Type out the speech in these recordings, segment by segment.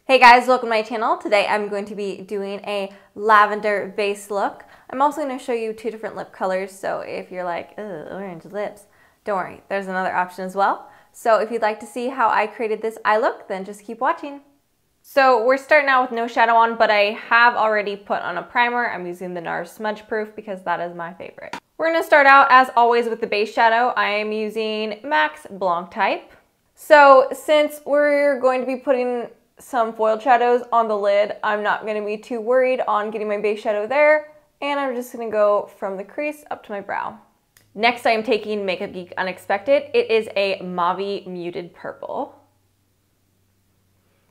Hey guys, welcome to my channel. Today I'm going to be doing a lavender base look. I'm also going to show you two different lip colors, so if you're like, ugh, orange lips, don't worry, there's another option as well. So if you'd like to see how I created this eye look, then just keep watching. So we're starting out with no shadow on, but I have already put on a primer. I'm using the NARS Smudge Proof because that is my favorite. We're going to start out, as always, with the base shadow. I am using MAC's Blanc type. So since we're going to be putting some foiled shadows on the lid, I'm not going to be too worried on getting my base shadow there, and I'm just going to go from the crease up to my brow. Next, I am taking Makeup Geek Unexpected. It is a mauve muted purple.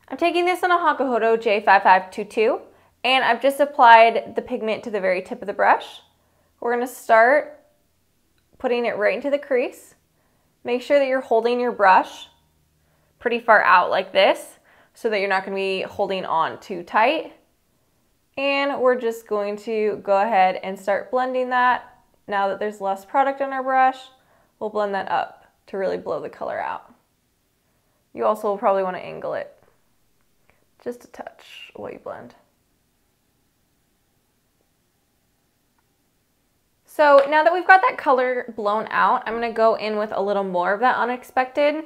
I'm taking this on a Hakuhodo J5522, and I've just applied the pigment to the very tip of the brush. We're going to start putting it right into the crease. Make sure that you're holding your brush pretty far out like this, so that you're not going to be holding on too tight. And we're just going to go ahead and start blending that. Now that there's less product on our brush, we'll blend that up to really blow the color out. You also will probably want to angle it just a touch while you blend. So now that we've got that color blown out, I'm going to go in with a little more of that Unexpected.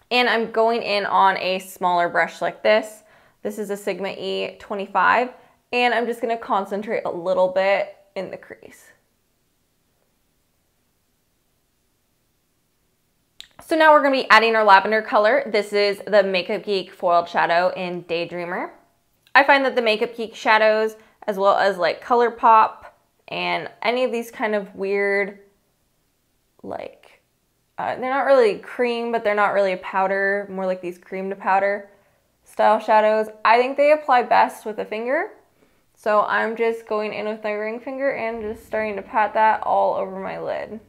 And I'm going in on a smaller brush like this. This is a Sigma E25, and I'm just going to concentrate a little bit in the crease. So now we're going to be adding our lavender color. This is the Makeup Geek Foiled Shadow in Daydreamer. I find that the Makeup Geek shadows, as well as like ColourPop and any of these kind of weird, like, they're not really cream, but they're not really a powder, more like these cream to powder style shadows. I think they apply best with a finger. So I'm just going in with my ring finger and just starting to pat that all over my lid.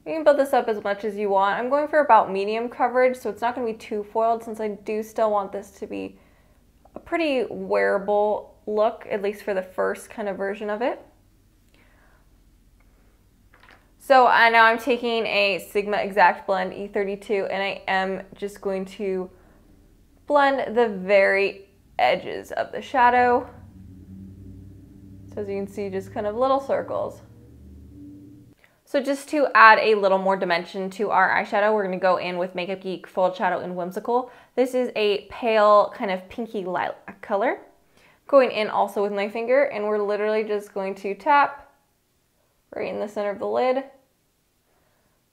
You can build this up as much as you want. I'm going for about medium coverage, so it's not going to be too foiled, since I do still want this to be a pretty wearable look, at least for the first kind of version of it. So now I'm taking a Sigma Exact Blend E32, and I am just going to blend the very edges of the shadow. So as you can see, just kind of little circles. So just to add a little more dimension to our eyeshadow, we're going to go in with Makeup Geek Foiled Shadow in Whimsical. This is a pale kind of pinky lilac color. Going in also with my finger, and we're literally just going to tap right in the center of the lid.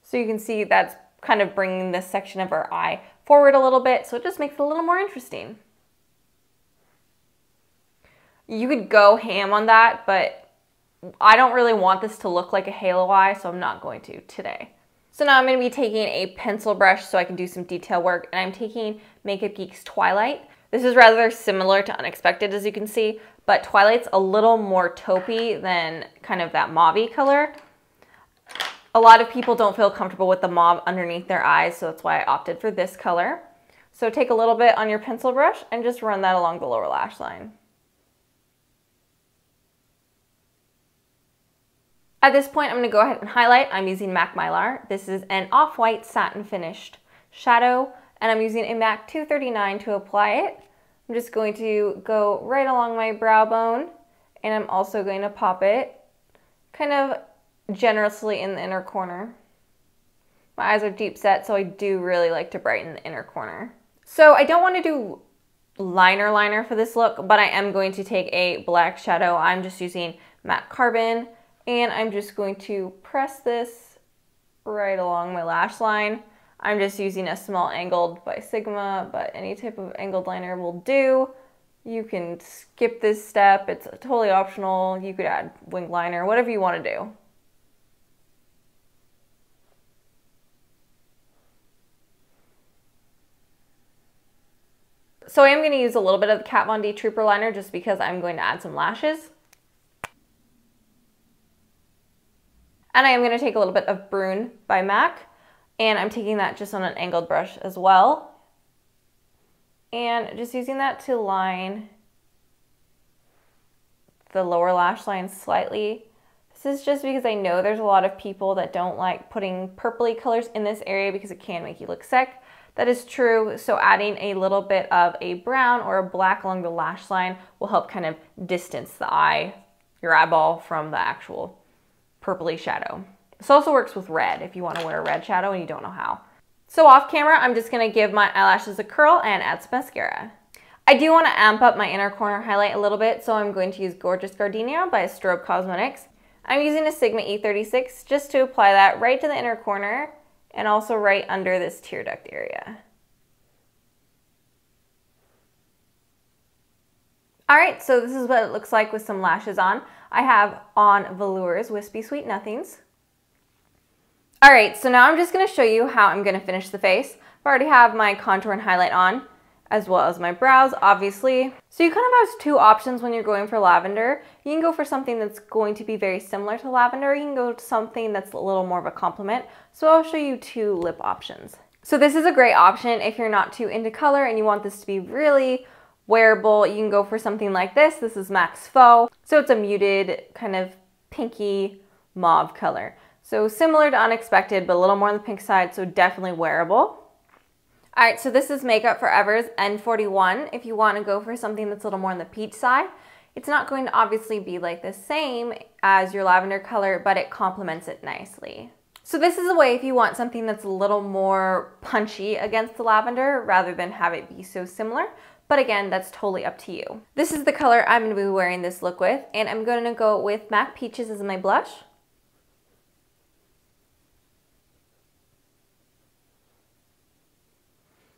So you can see that's kind of bringing this section of our eye forward a little bit, so it just makes it a little more interesting. You could go ham on that, but I don't really want this to look like a halo eye, so I'm not going to today. So now I'm going to be taking a pencil brush so I can do some detail work, and I'm taking Makeup Geek's Twilight. This is rather similar to Unexpected, as you can see, but Twilight's a little more taupey than kind of that mauve color. A lot of people don't feel comfortable with the mauve underneath their eyes, so that's why I opted for this color. So take a little bit on your pencil brush and just run that along the lower lash line. At this point, I'm going to go ahead and highlight. I'm using MAC Mylar. This is an off-white satin finished shadow, and I'm using a MAC 239 to apply it. I'm just going to go right along my brow bone, and I'm also going to pop it kind of generously in the inner corner. My eyes are deep set, so I do really like to brighten the inner corner. So I don't want to do liner for this look, but I am going to take a black shadow. I'm just using Matte Carbon, and I'm just going to press this right along my lash line. I'm just using a small angled by Sigma, but any type of angled liner will do. You can skip this step. It's totally optional. You could add wing liner, whatever you want to do. So I am going to use a little bit of the Kat Von D Trooper liner just because I'm going to add some lashes. And I am going to take a little bit of Brune by MAC. And I'm taking that just on an angled brush as well. And just using that to line the lower lash line slightly. This is just because I know there's a lot of people that don't like putting purpley colors in this area because it can make you look sick. That is true, so adding a little bit of a brown or a black along the lash line will help kind of distance the eye, your eyeball, from the actual purpley shadow. This also works with red if you want to wear a red shadow and you don't know how. So off camera, I'm just going to give my eyelashes a curl and add some mascara. I do want to amp up my inner corner highlight a little bit, so I'm going to use Gorgeous Gardenia by Strobe Cosmetics. I'm using a Sigma E36 just to apply that right to the inner corner and also right under this tear duct area. All right, so this is what it looks like with some lashes on. I have on Velour's Wispy Sweet Nothings. All right, so now I'm just gonna show you how I'm gonna finish the face. I already have my contour and highlight on, as well as my brows, obviously. So you kind of have two options when you're going for lavender. You can go for something that's going to be very similar to lavender, or you can go to something that's a little more of a complement. So I'll show you two lip options. So this is a great option if you're not too into color and you want this to be really wearable. You can go for something like this. This is Max Faux. So it's a muted kind of pinky mauve color. So similar to Unexpected, but a little more on the pink side, so definitely wearable. All right, so this is Makeup Forever's N41. If you want to go for something that's a little more on the peach side, it's not going to obviously be like the same as your lavender color, but it complements it nicely. So this is a way if you want something that's a little more punchy against the lavender rather than have it be so similar. But again, that's totally up to you. This is the color I'm going to be wearing this look with, and I'm going to go with MAC Peaches as my blush.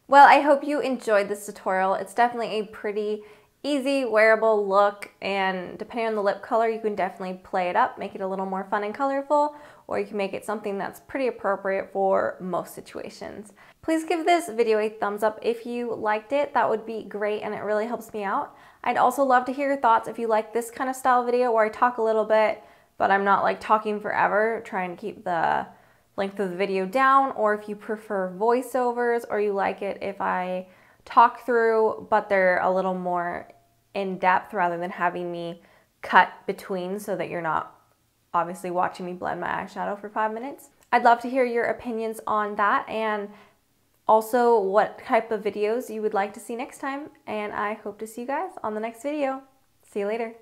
Well, I hope you enjoyed this tutorial. It's definitely a pretty easy, wearable look, and depending on the lip color, you can definitely play it up, make it a little more fun and colorful, or you can make it something that's pretty appropriate for most situations. Please give this video a thumbs up if you liked it. That would be great, and it really helps me out. I'd also love to hear your thoughts if you like this kind of style video where I talk a little bit, but I'm not like talking forever, trying to keep the length of the video down, or if you prefer voiceovers, or you like it if I talk through, but they're a little more in depth rather than having me cut between so that you're not obviously watching me blend my eyeshadow for 5 minutes. I'd love to hear your opinions on that, and also what type of videos you would like to see next time, and I hope to see you guys on the next video. See you later.